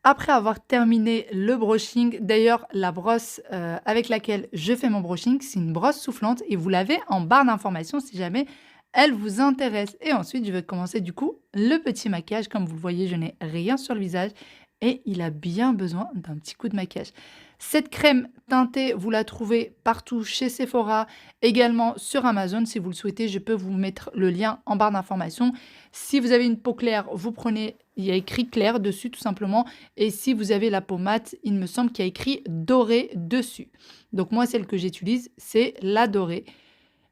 après avoir terminé le brushing. D'ailleurs, la brosse avec laquelle je fais mon brushing, c'est une brosse soufflante et vous l'avez en barre d'informations si jamais elle vous intéresse. Et ensuite, je vais commencer du coup le petit maquillage. Comme vous le voyez, je n'ai rien sur le visage et il a bien besoin d'un petit coup de maquillage. Cette crème teintée, vous la trouvez partout chez Sephora, également sur Amazon. Si vous le souhaitez, je peux vous mettre le lien en barre d'informations. Si vous avez une peau claire, vous prenez, il y a écrit clair dessus tout simplement. Et si vous avez la peau mate, il me semble qu'il y a écrit doré dessus. Donc moi, celle que j'utilise, c'est la dorée.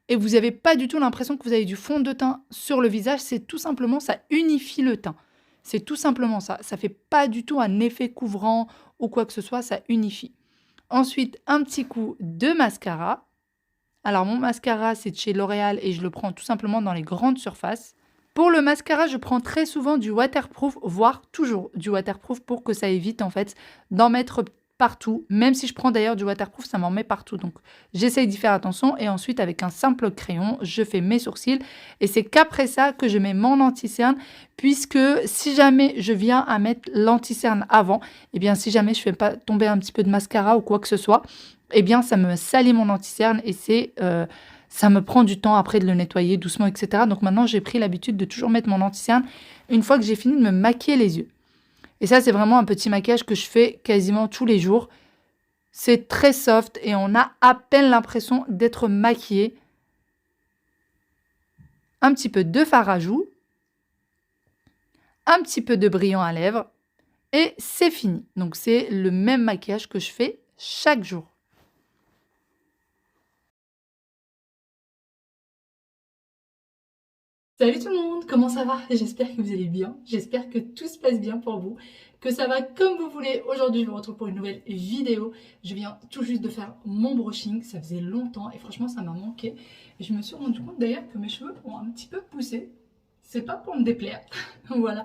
Et vous n'avez pas du tout l'impression que vous avez du fond de teint sur le visage. C'est tout simplement, ça unifie le teint. C'est tout simplement ça. Ça fait pas du tout un effet couvrant ou quoi que ce soit, ça unifie. Ensuite, un petit coup de mascara. Alors, mon mascara, c'est de chez L'Oréal et je le prends tout simplement dans les grandes surfaces. Pour le mascara, je prends très souvent du waterproof, voire toujours du waterproof pour que ça évite en fait d'en mettre partout. Même si je prends d'ailleurs du waterproof, ça m'en met partout. Donc, j'essaye d'y faire attention et ensuite, avec un simple crayon, je fais mes sourcils. Et c'est qu'après ça que je mets mon anti-cerne puisque si jamais je viens à mettre l'anti-cerne avant, eh bien, si jamais je ne fais pas tomber un petit peu de mascara ou quoi que ce soit, eh bien, ça me salit mon anti-cerne et ça me prend du temps après de le nettoyer doucement, etc. Donc maintenant, j'ai pris l'habitude de toujours mettre mon anti-cerne une fois que j'ai fini de me maquiller les yeux. Et ça, c'est vraiment un petit maquillage que je fais quasiment tous les jours. C'est très soft et on a à peine l'impression d'être maquillé. Un petit peu de fard à joues, un petit peu de brillant à lèvres et c'est fini. Donc c'est le même maquillage que je fais chaque jour. Salut tout le monde, comment ça va? J'espère que vous allez bien, j'espère que tout se passe bien pour vous, que ça va comme vous voulez. Aujourd'hui, je vous retrouve pour une nouvelle vidéo. Je viens tout juste de faire mon brushing, ça faisait longtemps et franchement, ça m'a manqué. Et je me suis rendu compte d'ailleurs que mes cheveux ont un petit peu poussé. C'est pas pour me déplaire, voilà.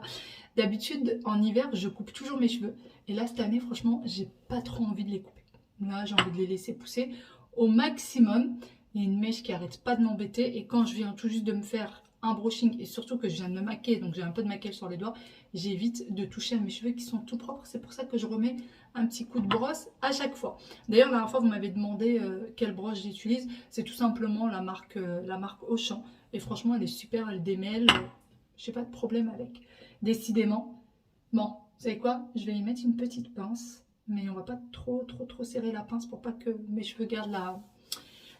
D'habitude, en hiver, je coupe toujours mes cheveux. Et là, cette année, franchement, j'ai pas trop envie de les couper. Là, j'ai envie de les laisser pousser au maximum. Il y a une mèche qui arrête pas de m'embêter. Et quand je viens tout juste de me faire un brushing et surtout que je viens de me maquiller, donc j'ai un peu de maquillage sur les doigts, j'évite de toucher à mes cheveux qui sont tout propres. C'est pour ça que je remets un petit coup de brosse à chaque fois. D'ailleurs, la dernière fois, vous m'avez demandé quelle brosse j'utilise. C'est tout simplement la marque Auchan. Et franchement, elle est super, elle démêle. J'ai pas de problème avec. Décidément. Bon, vous savez quoi? Je vais y mettre une petite pince. Mais on va pas trop serrer la pince pour pas que mes cheveux gardent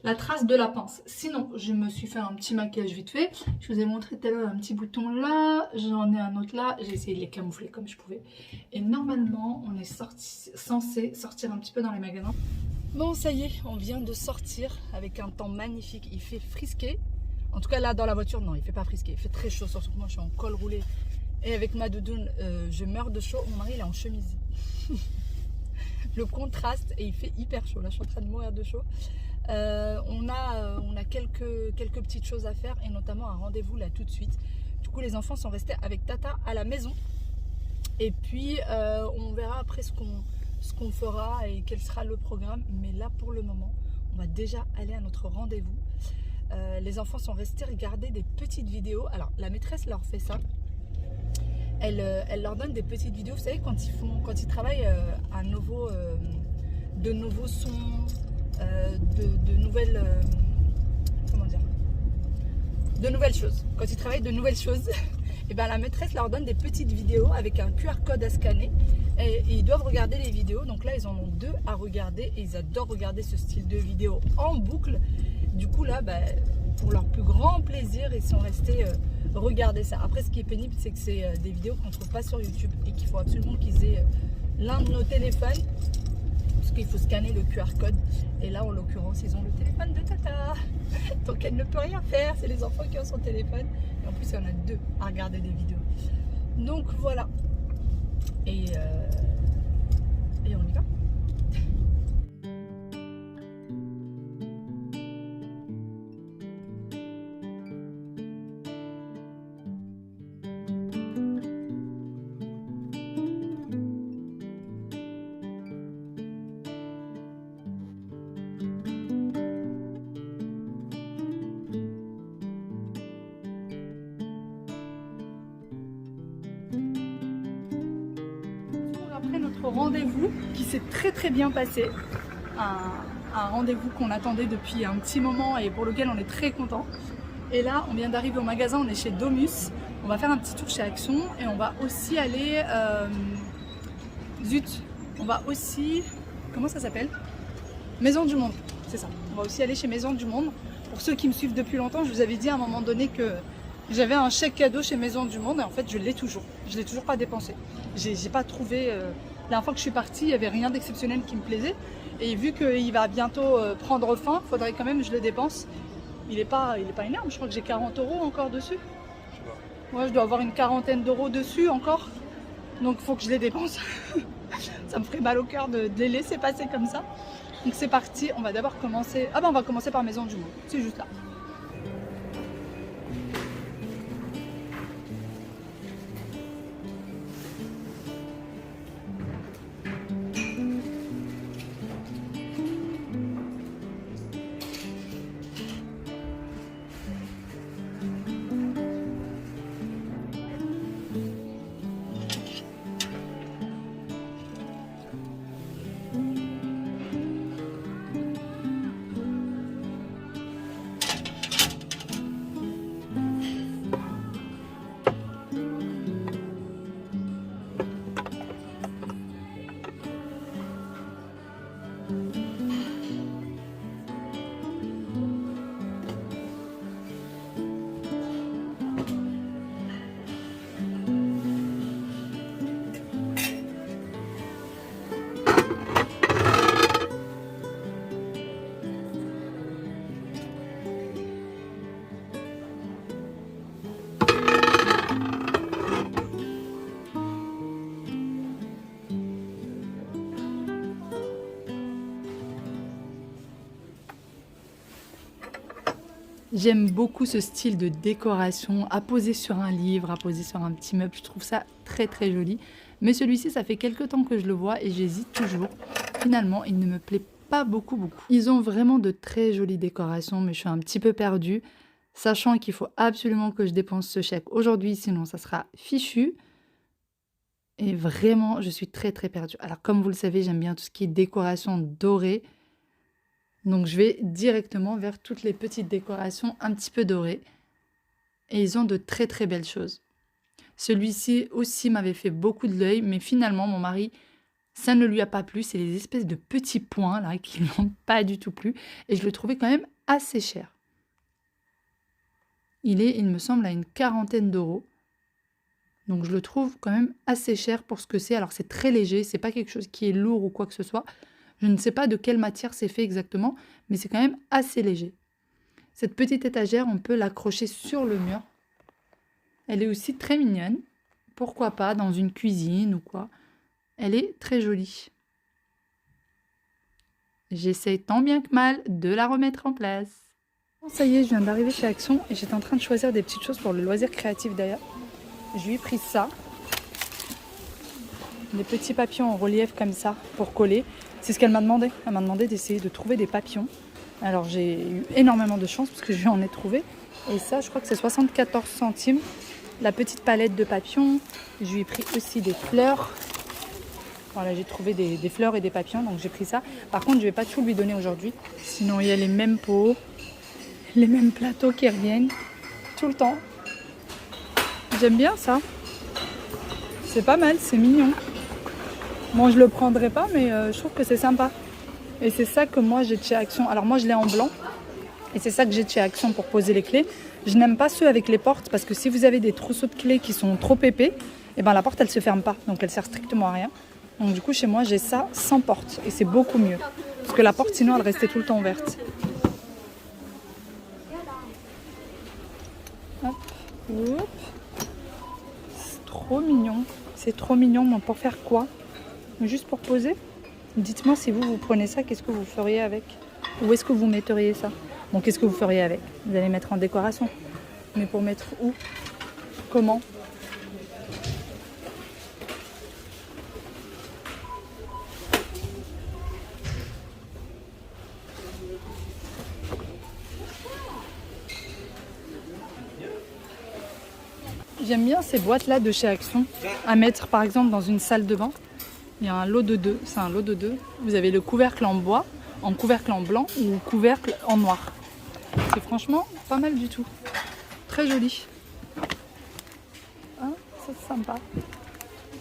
la trace de la pince. Sinon, je me suis fait un petit maquillage vite fait. Je vous ai montré tout à l'heure un petit bouton là. J'en ai un autre là. J'ai essayé de les camoufler comme je pouvais. Et normalement, on est censé sortir un petit peu dans les magasins. Bon, ça y est, on vient de sortir avec un temps magnifique. Il fait frisquer. En tout cas, là, dans la voiture, non, il fait pas frisquer. Il fait très chaud, surtout que moi, je suis en col roulé. Et avec ma doudoune, je meurs de chaud. Mon mari, il est en chemise. Le contraste, et il fait hyper chaud. Là, je suis en train de mourir de chaud. On a quelques petites choses à faire et notamment un rendez-vous là tout de suite. Du coup, les enfants sont restés avec Tata à la maison. Et puis, on verra après ce qu'on fera et quel sera le programme. Mais là, pour le moment, on va déjà aller à notre rendez-vous. Les enfants sont restés regarder des petites vidéos. Alors, la maîtresse leur fait ça. Elle leur donne des petites vidéos. Vous savez, quand ils travaillent de nouveaux sons, de nouvelles choses. Quand ils travaillent de nouvelles choses, et ben la maîtresse leur donne des petites vidéos avec un QR code à scanner et ils doivent regarder les vidéos. Donc là, ils en ont 2 à regarder et ils adorent regarder ce style de vidéo en boucle. Du coup là, pour leur plus grand plaisir, ils sont restés regarder ça. Après, ce qui est pénible, c'est que c'est des vidéos qu'on ne trouve pas sur YouTube et qu'il faut absolument qu'ils aient l'un de nos téléphones. Parce qu'il faut scanner le QR code. Et là, en l'occurrence, ils ont le téléphone de Tata. Donc, elle ne peut rien faire. C'est les enfants qui ont son téléphone. Et en plus, il y en a 2 à regarder des vidéos. Donc, voilà. Et on y va. rendez-vous qui s'est très bien passé. Un rendez-vous qu'on attendait depuis un petit moment et pour lequel on est très content. Et là, on vient d'arriver au magasin, on est chez Domus. On va faire un petit tour chez Action et on va aussi aller... on va aussi... Comment ça s'appelle? Maison du Monde, c'est ça. On va aussi aller chez Maison du Monde. Pour ceux qui me suivent depuis longtemps, je vous avais dit à un moment donné que j'avais un chèque cadeau chez Maison du Monde et en fait je l'ai toujours. Je l'ai toujours pas dépensé. J'ai pas trouvé... La dernière fois que je suis partie, il n'y avait rien d'exceptionnel qui me plaisait. Et vu qu'il va bientôt prendre fin, il faudrait quand même que je le dépense. Il est pas énorme, je crois que j'ai 40 € encore dessus. Ouais, je dois avoir une quarantaine d'euros dessus encore. Donc il faut que je les dépense. Ça me ferait mal au cœur de les laisser passer comme ça. Donc c'est parti, on va d'abord commencer... Ah ben on va commencer par Maison du Monde, c'est juste là. J'aime beaucoup ce style de décoration, à poser sur un livre, à poser sur un petit meuble. Je trouve ça très joli. Mais celui-ci, ça fait quelques temps que je le vois et j'hésite toujours. Finalement, il ne me plaît pas beaucoup. Ils ont vraiment de très jolies décorations, mais je suis un petit peu perdue. Sachant qu'il faut absolument que je dépense ce chèque aujourd'hui, sinon ça sera fichu. Et vraiment, je suis très perdue. Alors comme vous le savez, j'aime bien tout ce qui est décoration dorée. Donc je vais directement vers toutes les petites décorations un petit peu dorées. Et ils ont de très belles choses. Celui-ci aussi m'avait fait beaucoup de l'œil, mais finalement mon mari, ça ne lui a pas plu. C'est les espèces de petits points là qui ne l'ont pas du tout plu. Et je le trouvais quand même assez cher. Il me semble, à une quarantaine d'euros. Donc je le trouve quand même assez cher pour ce que c'est. Alors c'est très léger, c'est pas quelque chose qui est lourd ou quoi que ce soit. Je ne sais pas de quelle matière c'est fait exactement, mais c'est quand même assez léger. Cette petite étagère, on peut l'accrocher sur le mur. Elle est aussi très mignonne. Pourquoi pas dans une cuisine ou quoi. Elle est très jolie. J'essaie tant bien que mal de la remettre en place. Ça y est, je viens d'arriver chez Action et j'étais en train de choisir des petites choses pour le loisir créatif d'ailleurs. Je lui ai pris ça. Des petits papillons en relief comme ça pour coller. C'est ce qu'elle m'a demandé. Elle m'a demandé d'essayer de trouver des papillons. Alors j'ai eu énormément de chance parce que je lui en ai trouvé. Et ça, je crois que c'est 74 centimes. La petite palette de papillons. Je lui ai pris aussi des fleurs. Voilà, j'ai trouvé des fleurs et des papillons, donc j'ai pris ça. Par contre, je ne vais pas tout lui donner aujourd'hui. Sinon, il y a les mêmes pots, les mêmes plateaux qui reviennent tout le temps. J'aime bien ça. C'est pas mal, c'est mignon. Bon, je le prendrai pas, mais je trouve que c'est sympa. Et c'est ça que moi j'ai de chez Action. Alors moi je l'ai en blanc. Et c'est ça que j'ai de chez Action pour poser les clés. Je n'aime pas ceux avec les portes parce que si vous avez des trousseaux de clés qui sont trop épais, et ben la porte elle se ferme pas. Donc elle sert strictement à rien. Donc du coup chez moi j'ai ça sans porte. Et c'est beaucoup mieux. Parce que la porte sinon elle restait tout le temps ouverte. Hop, hop. C'est trop mignon. C'est trop mignon. Mais pour faire quoi? Juste pour poser? Dites-moi si vous prenez ça, qu'est-ce que vous feriez avec? Où est-ce que vous metteriez ça? Bon, qu'est-ce que vous feriez avec? Vous allez mettre en décoration. Mais pour mettre où? Comment? J'aime bien ces boîtes-là de chez Action, à mettre par exemple dans une salle de bain. Il y a un lot de deux, c'est un lot de deux. Vous avez le couvercle en bois, en couvercle en blanc ou couvercle en noir. C'est franchement pas mal du tout. Très joli. Hein, ça c'est sympa.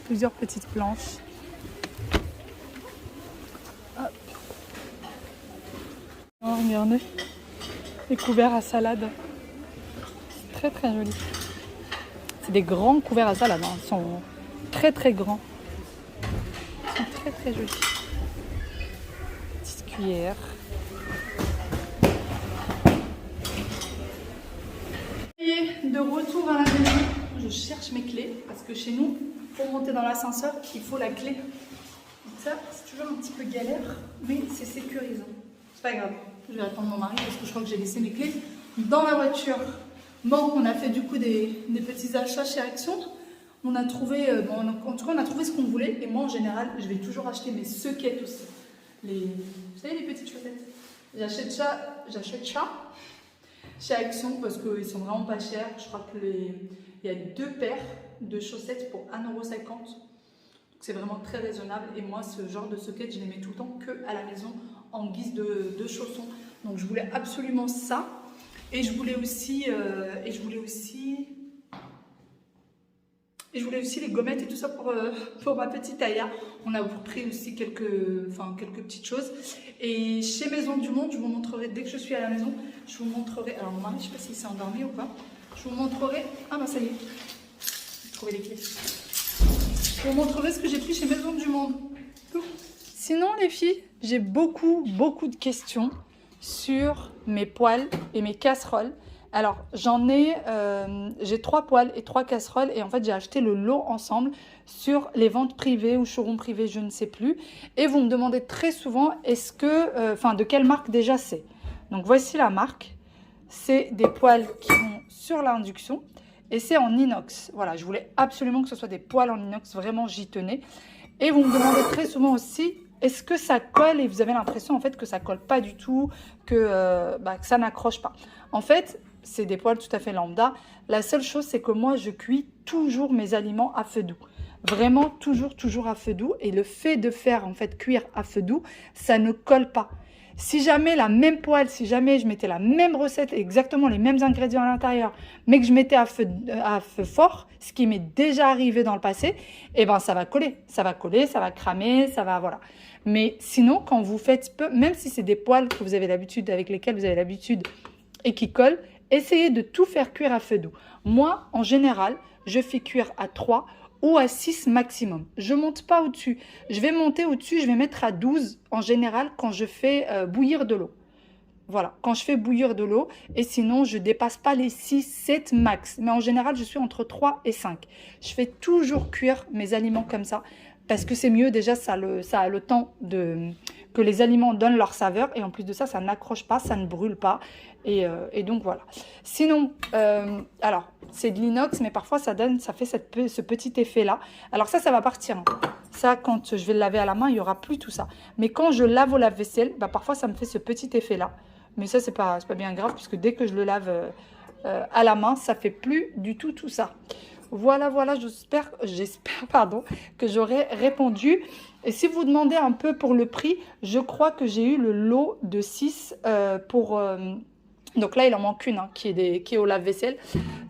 Plusieurs petites planches. Hop. Oh, regardez. Les couverts à salade. Très très joli. C'est des grands couverts à salade. Hein. Ils sont très très grands. Ils sont très très jolis. Petite cuillère. Et de retour à la maison, je cherche mes clés parce que chez nous, pour monter dans l'ascenseur, il faut la clé. Donc ça, c'est toujours un petit peu galère, mais c'est sécurisant. C'est pas grave. Je vais attendre mon mari parce que je crois que j'ai laissé mes clés dans la voiture. Bon, on a fait du coup des petits achats chez Action. On a trouvé, en tout cas, on a trouvé ce qu'on voulait. Et moi, en général, je vais toujours acheter mes sequettes aussi. Vous savez, les petites chaussettes. J'achète ça chez Action parce qu'ils sont vraiment pas chers. Je crois qu'il y a 2 paires de chaussettes pour 1,50 €. Donc c'est vraiment très raisonnable. Et moi, ce genre de sequettes, je les mets tout le temps que à la maison en guise de chaussons. Donc je voulais absolument ça. Et je voulais aussi les gommettes et tout ça pour ma petite Aya. On a pris aussi quelques petites choses. Et chez Maison du Monde, je vous montrerai, dès que je suis à la maison, je vous montrerai. Alors mon mari, je ne sais pas s'il s'est endormi ou pas. Je vous montrerai. Ah bah ça y est, j'ai trouvé les clés. Je vous montrerai ce que j'ai pris chez Maison du Monde. Sinon les filles, j'ai beaucoup de questions sur mes poêles et mes casseroles. Alors, j'ai 3 poêles et 3 casseroles et en fait, j'ai acheté le lot ensemble sur les ventes privées ou showroom privé, je ne sais plus. Et vous me demandez très souvent, de quelle marque déjà c'est. Donc, voici la marque. C'est des poêles qui vont sur l'induction et c'est en inox. Voilà, je voulais absolument que ce soit des poêles en inox, vraiment j'y tenais. Et vous me demandez très souvent aussi, est-ce que ça colle? Et vous avez l'impression en fait que ça colle pas du tout, que ça n'accroche pas. En fait, c'est des poêles tout à fait lambda. La seule chose, c'est que moi, je cuis toujours mes aliments à feu doux. Vraiment, toujours à feu doux. Et le fait de faire en fait cuire à feu doux, ça ne colle pas. Si jamais la même poêle, si jamais je mettais la même recette, exactement les mêmes ingrédients à l'intérieur, mais que je mettais à feu fort, ce qui m'est déjà arrivé dans le passé, eh ben ça va coller, ça va cramer, ça va, voilà. Mais sinon, quand vous faites même si c'est des poêles que vous avez l'habitude, avec lesquelles vous avez l'habitude et qui collent, essayez de tout faire cuire à feu doux. Moi, en général, je fais cuire à 3 ou à 6 maximum. Je ne monte pas au-dessus. Je vais monter au-dessus, je vais mettre à 12 en général quand je fais bouillir de l'eau. Voilà, quand je fais bouillir de l'eau. Et sinon, je ne dépasse pas les 6, 7 max. Mais en général, je suis entre 3 et 5. Je fais toujours cuire mes aliments comme ça. Parce que c'est mieux, déjà, ça a le temps que les aliments donnent leur saveur. Et en plus de ça, ça n'accroche pas, ça ne brûle pas. Et donc, voilà. Sinon, alors, c'est de l'inox, mais parfois, ça fait ce petit effet-là. Alors ça va partir. Hein. Ça, quand je vais le laver à la main, il n'y aura plus tout ça. Mais quand je lave au lave-vaisselle, parfois, ça me fait ce petit effet-là. Mais ça, c'est pas bien grave, puisque dès que je le lave à la main, ça ne fait plus du tout ça. Voilà, j'espère que j'aurai répondu. Et si vous demandez un peu pour le prix, je crois que j'ai eu le lot de 6 donc là, il en manque une qui est au lave-vaisselle.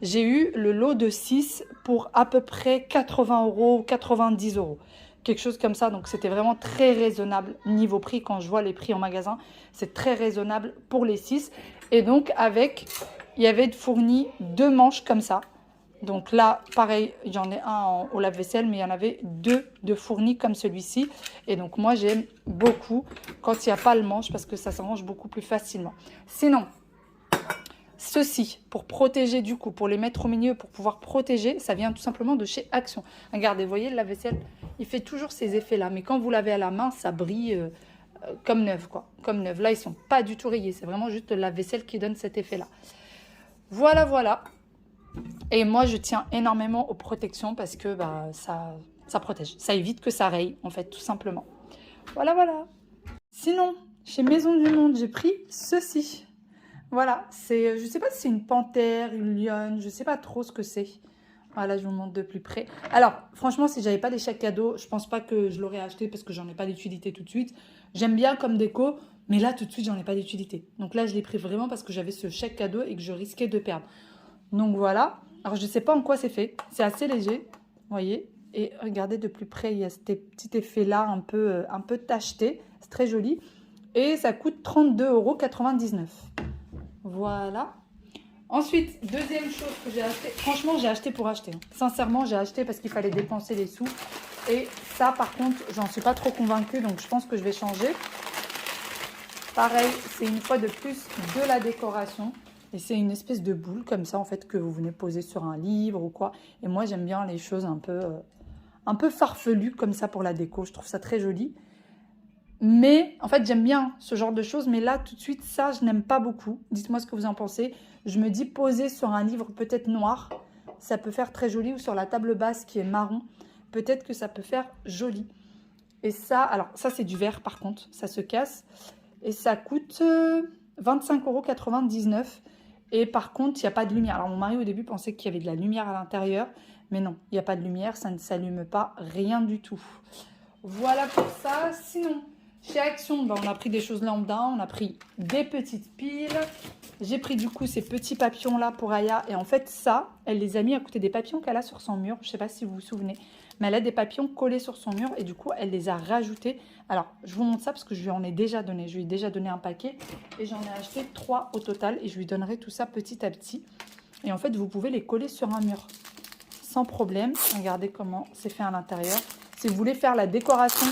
J'ai eu le lot de 6 pour à peu près 80 €, 90 €. Quelque chose comme ça. Donc, c'était vraiment très raisonnable niveau prix. Quand je vois les prix en magasin, c'est très raisonnable pour les 6. Et donc, il y avait fourni 2 manches comme ça. Donc là, pareil, j'en ai un au lave-vaisselle, mais il y en avait 2 de fournis comme celui-ci. Et donc, moi, j'aime beaucoup quand il n'y a pas le manche parce que ça s'arrange beaucoup plus facilement. Sinon, ceci, pour protéger du coup, pour les mettre au milieu, pour pouvoir protéger, ça vient tout simplement de chez Action. Regardez, vous voyez, le lave-vaisselle, il fait toujours ces effets-là. Mais quand vous lavez à la main, ça brille comme neuf, quoi. Comme neuf. Là, ils ne sont pas du tout rayés. C'est vraiment juste le lave-vaisselle qui donne cet effet-là. Voilà. Et moi, je tiens énormément aux protections parce que ça protège. Ça évite que ça raye, en fait, tout simplement. Voilà. Sinon, chez Maison du Monde, j'ai pris ceci. Voilà, je ne sais pas si c'est une panthère, une lionne, je ne sais pas trop ce que c'est. Voilà, je vous montre de plus près. Alors, franchement, si j'avais pas des chèques cadeaux, je pense pas que je l'aurais acheté parce que j'en ai pas d'utilité tout de suite. J'aime bien comme déco, mais là, tout de suite, j'en ai pas d'utilité. Donc là, je l'ai pris vraiment parce que j'avais ce chèque cadeau et que je risquais de perdre. Donc voilà. Alors, je sais pas en quoi c'est fait. C'est assez léger, vous voyez. Et regardez de plus près, il y a ce petit effet-là un peu tacheté. C'est très joli. Et ça coûte 32,99 €. Voilà. Ensuite, deuxième chose que j'ai acheté. Franchement, j'ai acheté pour acheter. Sincèrement, j'ai acheté parce qu'il fallait dépenser les sous. Et ça, par contre, j'en suis pas trop convaincue. Donc, je pense que je vais changer. Pareil, c'est une fois de plus de la décoration. Et c'est une espèce de boule comme ça, en fait, que vous venez poser sur un livre ou quoi. Et moi, j'aime bien les choses un peu farfelues comme ça pour la déco. Je trouve ça très joli. Mais, en fait, j'aime bien ce genre de choses. Mais là, tout de suite, ça, je n'aime pas beaucoup. Dites-moi ce que vous en pensez. Je me dis poser sur un livre peut-être noir. Ça peut faire très joli. Ou sur la table basse qui est marron. Peut-être que ça peut faire joli. Et ça, alors, ça, c'est du verre par contre. Ça se casse. Et ça coûte 25,99 €. Et par contre, il n'y a pas de lumière. Alors, mon mari, au début, pensait qu'il y avait de la lumière à l'intérieur. Mais non, il n'y a pas de lumière. Ça ne s'allume pas. Rien du tout. Voilà pour ça. Sinon, chez Action, on a pris des choses lambda. On a pris des petites piles. J'ai pris du coup ces petits papillons-là pour Aya. Et en fait, ça, elle les a mis à côté des papillons qu'elle a sur son mur. Je ne sais pas si vous vous souvenez. Mais elle a des papillons collés sur son mur. Et du coup, elle les a rajoutés. Alors, je vous montre ça parce que je lui en ai déjà donné. Je lui ai déjà donné un paquet. Et j'en ai acheté 3 au total. Et je lui donnerai tout ça petit à petit. Et en fait, vous pouvez les coller sur un mur. Sans problème. Regardez comment c'est fait à l'intérieur. Si vous voulez faire la décoration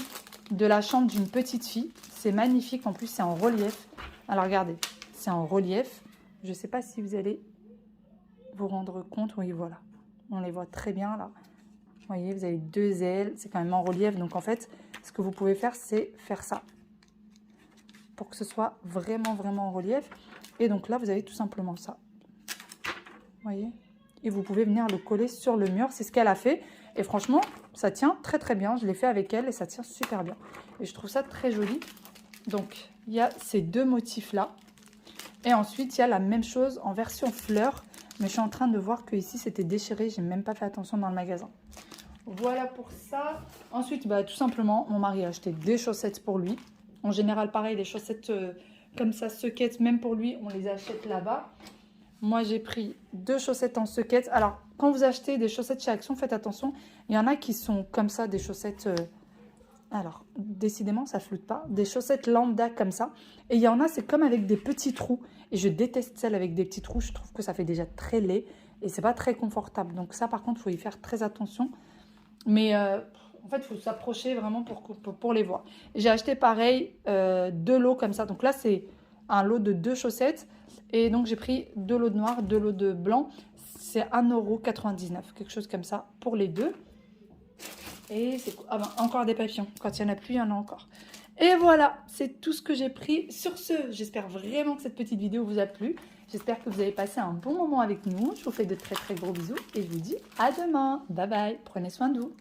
de la chambre d'une petite fille, c'est magnifique. En plus, c'est en relief. Alors, regardez. C'est en relief. Je ne sais pas si vous allez vous rendre compte. Oui, voilà. On les voit très bien là. Vous voyez, vous avez 2 ailes. C'est quand même en relief. Donc, en fait, ce que vous pouvez faire, c'est faire ça. Pour que ce soit vraiment, vraiment en relief. Et donc là, vous avez tout simplement ça. Vous voyez? Et vous pouvez venir le coller sur le mur. C'est ce qu'elle a fait. Et franchement, ça tient très, très bien. Je l'ai fait avec elle et ça tient super bien. Et je trouve ça très joli. Donc, il y a ces 2 motifs-là. Et ensuite, il y a la même chose en version fleur. Mais je suis en train de voir que ici c'était déchiré. Je n'ai même pas fait attention dans le magasin. Voilà pour ça. Ensuite, tout simplement, mon mari a acheté des chaussettes pour lui. En général, pareil, les chaussettes comme ça, soquettes, même pour lui, on les achète là-bas. Moi, j'ai pris 2 chaussettes en soquettes. Alors, quand vous achetez des chaussettes chez Action, faites attention. Il y en a qui sont comme ça, des chaussettes... Alors, décidément, ça floute pas. Des chaussettes lambda comme ça. Et il y en a, c'est comme avec des petits trous. Et je déteste celles avec des petits trous. Je trouve que ça fait déjà très laid. Et c'est pas très confortable. Donc ça, par contre, il faut y faire très attention. Mais en fait, il faut s'approcher vraiment pour les voir. J'ai acheté pareil 2 lots comme ça. Donc là, c'est un lot de 2 chaussettes. Et donc, j'ai pris 2 lots de noir, 2 lots de blanc. C'est 1,99 €. Quelque chose comme ça pour les 2. Et c'est encore des papillons. Quand il n'y en a plus, il y en a encore. Et voilà, c'est tout ce que j'ai pris. Sur ce, j'espère vraiment que cette petite vidéo vous a plu. J'espère que vous avez passé un bon moment avec nous. Je vous fais de très très gros bisous et je vous dis à demain. Bye bye, prenez soin de vous.